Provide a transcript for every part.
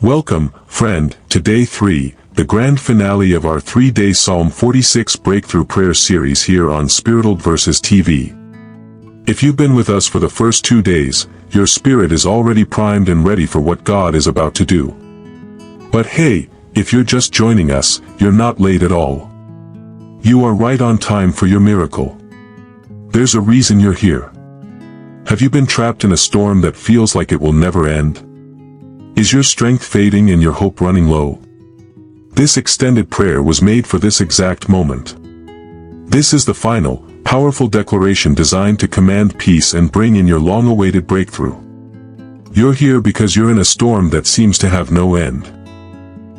Welcome, friend, to Day 3, the grand finale of our 3-day Psalm 46 Breakthrough Prayer series here on Spiritual Verses TV. If you've been with us for the first 2 days, your spirit is already primed and ready for what God is about to do. But hey, if you're just joining us, you're not late at all. You are right on time for your miracle. There's a reason you're here. Have you been trapped in a storm that feels like it will never end? Is your strength fading and your hope running low? This extended prayer was made for this exact moment. This is the final, powerful declaration designed to command peace and bring in your long-awaited breakthrough. You're here because you're in a storm that seems to have no end.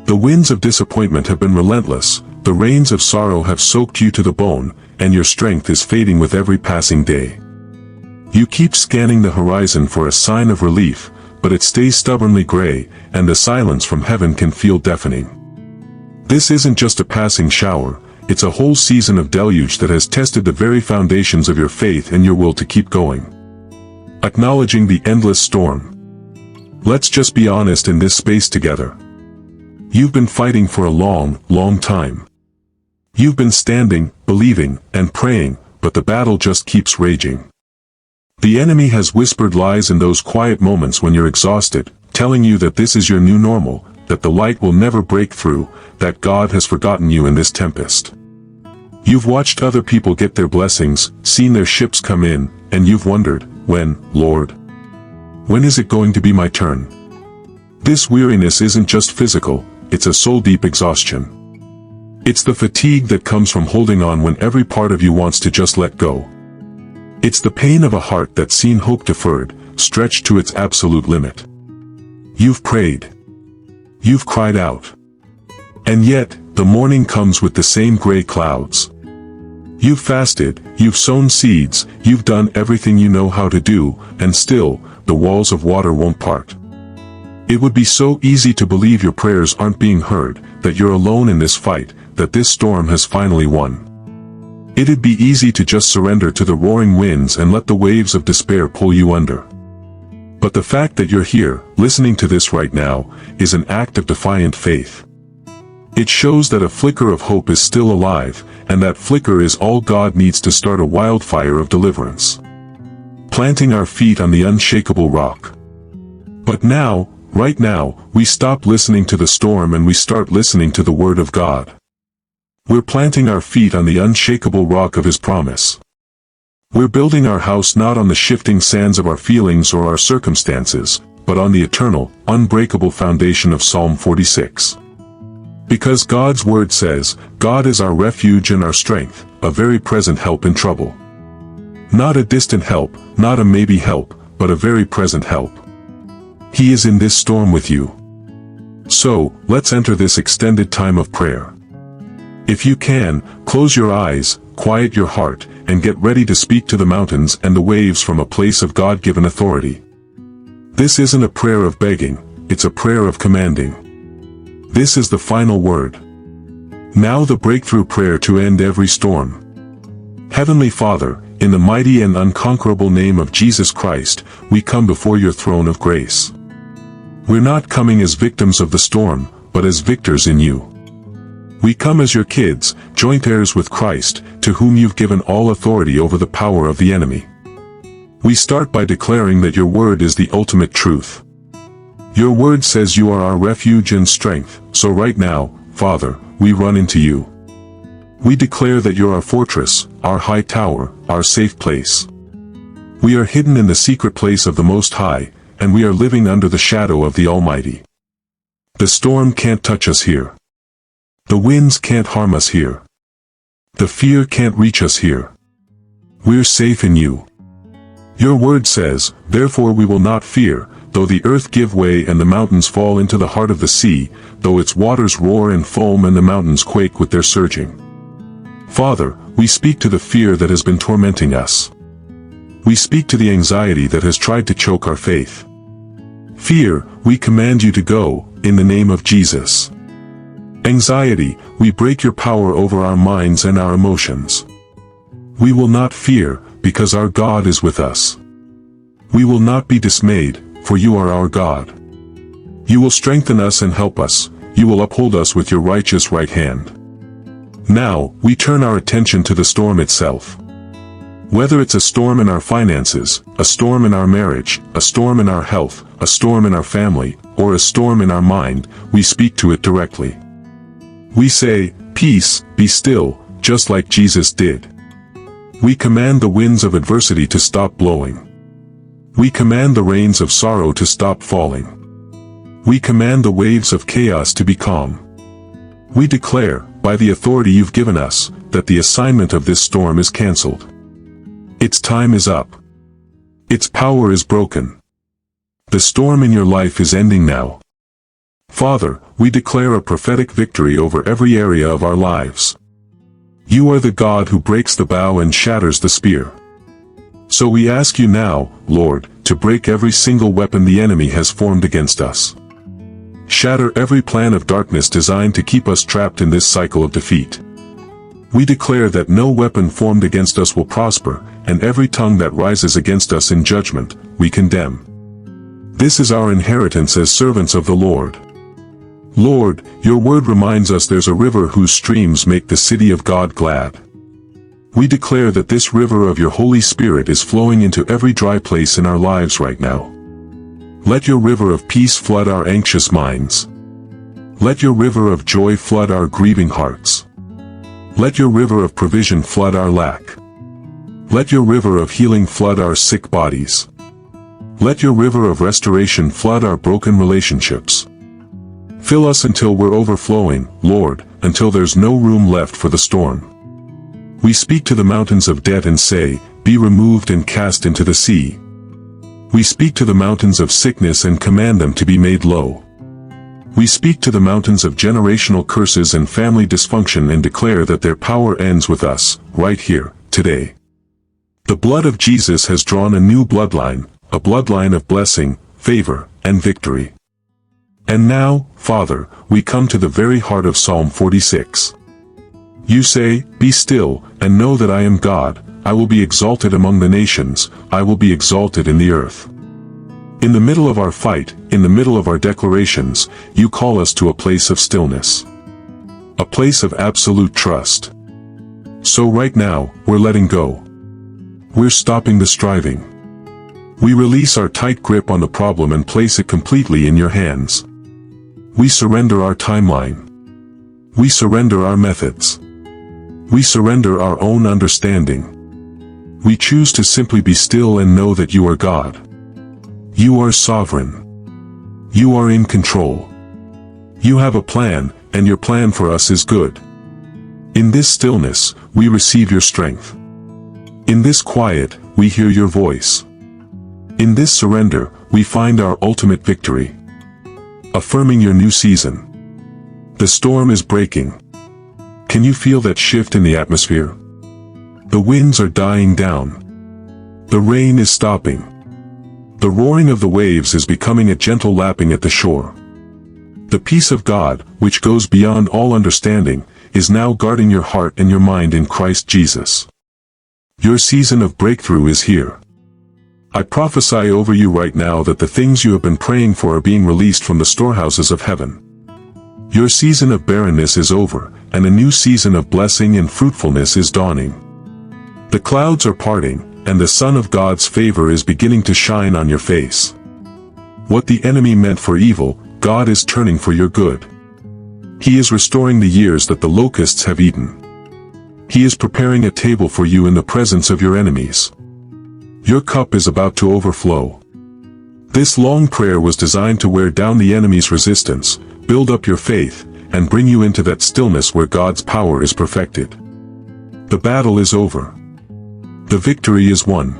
The winds of disappointment have been relentless, the rains of sorrow have soaked you to the bone, and your strength is fading with every passing day. You keep scanning the horizon for a sign of relief, but it stays stubbornly gray, and the silence from heaven can feel deafening. This isn't just a passing shower, it's a whole season of deluge that has tested the very foundations of your faith and your will to keep going. Acknowledging the endless storm. Let's just be honest in this space together. You've been fighting for a long, long time. You've been standing, believing, and praying, but the battle just keeps raging. The enemy has whispered lies in those quiet moments when you're exhausted, telling you that this is your new normal, that the light will never break through, that God has forgotten you in this tempest. You've watched other people get their blessings, seen their ships come in, and you've wondered, when, Lord? When is it going to be my turn? This weariness isn't just physical, it's a soul-deep exhaustion. It's the fatigue that comes from holding on when every part of you wants to just let go. It's the pain of a heart that's seen hope deferred, stretched to its absolute limit. You've prayed. You've cried out. And yet, the morning comes with the same gray clouds. You've fasted, you've sown seeds, you've done everything you know how to do, and still, the walls of water won't part. It would be so easy to believe your prayers aren't being heard, that you're alone in this fight, that this storm has finally won. It'd be easy to just surrender to the roaring winds and let the waves of despair pull you under. But the fact that you're here, listening to this right now, is an act of defiant faith. It shows that a flicker of hope is still alive, and that flicker is all God needs to start a wildfire of deliverance. Planting our feet on the unshakable rock. But now, right now, we stop listening to the storm and we start listening to the Word of God. We're planting our feet on the unshakable rock of His promise. We're building our house not on the shifting sands of our feelings or our circumstances, but on the eternal, unbreakable foundation of Psalm 46. Because God's Word says, God is our refuge and our strength, a very present help in trouble. Not a distant help, not a maybe help, but a very present help. He is in this storm with you. So, let's enter this extended time of prayer. If you can, close your eyes, quiet your heart, and get ready to speak to the mountains and the waves from a place of God-given authority. This isn't a prayer of begging, it's a prayer of commanding. This is the final word. Now the breakthrough prayer to end every storm. Heavenly Father, in the mighty and unconquerable name of Jesus Christ, we come before your throne of grace. We're not coming as victims of the storm, but as victors in you. We come as your kids, joint heirs with Christ, to whom you've given all authority over the power of the enemy. We start by declaring that your word is the ultimate truth. Your word says you are our refuge and strength, so right now, Father, we run into you. We declare that you're our fortress, our high tower, our safe place. We are hidden in the secret place of the Most High, and we are living under the shadow of the Almighty. The storm can't touch us here. The winds can't harm us here. The fear can't reach us here. We're safe in you. Your word says, therefore we will not fear, though the earth give way and the mountains fall into the heart of the sea, though its waters roar and foam and the mountains quake with their surging. Father, we speak to the fear that has been tormenting us. We speak to the anxiety that has tried to choke our faith. Fear, we command you to go, in the name of Jesus. Anxiety, we break your power over our minds and our emotions. We will not fear, because our God is with us. We will not be dismayed, for you are our God. You will strengthen us and help us. You will uphold us with your righteous right hand. Now, we turn our attention to the storm itself. Whether it's a storm in our finances, a storm in our marriage, a storm in our health, a storm in our family, or a storm in our mind, we speak to it directly. We say, "Peace, be still," just like Jesus did. We command the winds of adversity to stop blowing. We command the rains of sorrow to stop falling. We command the waves of chaos to be calm. We declare, by the authority you've given us, that the assignment of this storm is canceled. Its time is up. Its power is broken. The storm in your life is ending now. Father, we declare a prophetic victory over every area of our lives. You are the God who breaks the bow and shatters the spear. So we ask you now, Lord, to break every single weapon the enemy has formed against us. Shatter every plan of darkness designed to keep us trapped in this cycle of defeat. We declare that no weapon formed against us will prosper, and every tongue that rises against us in judgment, we condemn. This is our inheritance as servants of the Lord. Lord, your word reminds us there's a river whose streams make the city of God glad. We declare that this river of your Holy Spirit is flowing into every dry place in our lives right now. Let your river of peace flood our anxious minds. Let your river of joy flood our grieving hearts. Let your river of provision flood our lack. Let your river of healing flood our sick bodies. Let your river of restoration flood our broken relationships. Fill us until we're overflowing, Lord, until there's no room left for the storm. We speak to the mountains of debt and say, "Be removed and cast into the sea." We speak to the mountains of sickness and command them to be made low. We speak to the mountains of generational curses and family dysfunction and declare that their power ends with us, right here, today. The blood of Jesus has drawn a new bloodline, a bloodline of blessing, favor, and victory. And now, Father, we come to the very heart of Psalm 46. You say, "Be still, and know that I am God. I will be exalted among the nations, I will be exalted in the earth." In the middle of our fight, in the middle of our declarations, you call us to a place of stillness. A place of absolute trust. So right now, we're letting go. We're stopping the striving. We release our tight grip on the problem and place it completely in your hands. We surrender our timeline. We surrender our methods. We surrender our own understanding. We choose to simply be still and know that you are God. You are sovereign. You are in control. You have a plan, and your plan for us is good. In this stillness, we receive your strength. In this quiet, we hear your voice. In this surrender, we find our ultimate victory. Affirming your new season. The storm is breaking. Can you feel that shift in the atmosphere? The winds are dying down. The rain is stopping. The roaring of the waves is becoming a gentle lapping at the shore. The peace of God, which goes beyond all understanding, is now guarding your heart and your mind in Christ Jesus. Your season of breakthrough is here. I prophesy over you right now that the things you have been praying for are being released from the storehouses of heaven. Your season of barrenness is over, and a new season of blessing and fruitfulness is dawning. The clouds are parting, and the sun of God's favor is beginning to shine on your face. What the enemy meant for evil, God is turning for your good. He is restoring the years that the locusts have eaten. He is preparing a table for you in the presence of your enemies. Your cup is about to overflow. This long prayer was designed to wear down the enemy's resistance, build up your faith, and bring you into that stillness where God's power is perfected. The battle is over. The victory is won.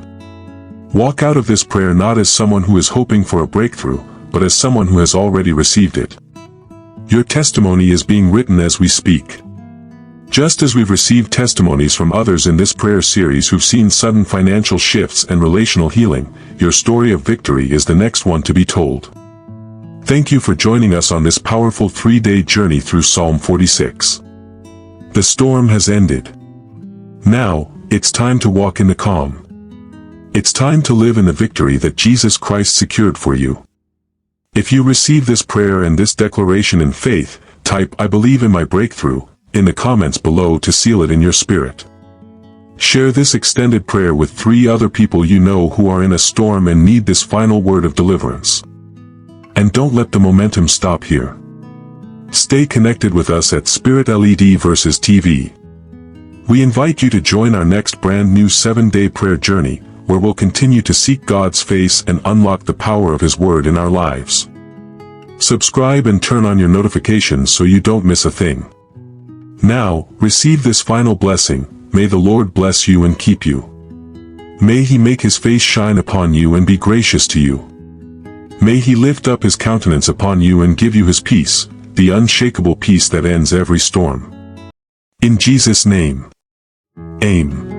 Walk out of this prayer not as someone who is hoping for a breakthrough, but as someone who has already received it. Your testimony is being written as we speak. Just as we've received testimonies from others in this prayer series who've seen sudden financial shifts and relational healing, your story of victory is the next one to be told. Thank you for joining us on this powerful 3-day journey through Psalm 46. The storm has ended. Now, it's time to walk in the calm. It's time to live in the victory that Jesus Christ secured for you. If you receive this prayer and this declaration in faith, type "I believe in my breakthrough" in the comments below to seal it in your spirit. Share this extended prayer with 3 other people you know who are in a storm and need this final word of deliverance. And don't let the momentum stop here. Stay connected with us at Spirit LED vs. TV. We invite you to join our next brand new 7-day prayer journey, where we'll continue to seek God's face and unlock the power of His Word in our lives. Subscribe and turn on your notifications so you don't miss a thing. Now, receive this final blessing. May the Lord bless you and keep you. May He make His face shine upon you and be gracious to you. May He lift up His countenance upon you and give you His peace, the unshakable peace that ends every storm. In Jesus' name. Amen.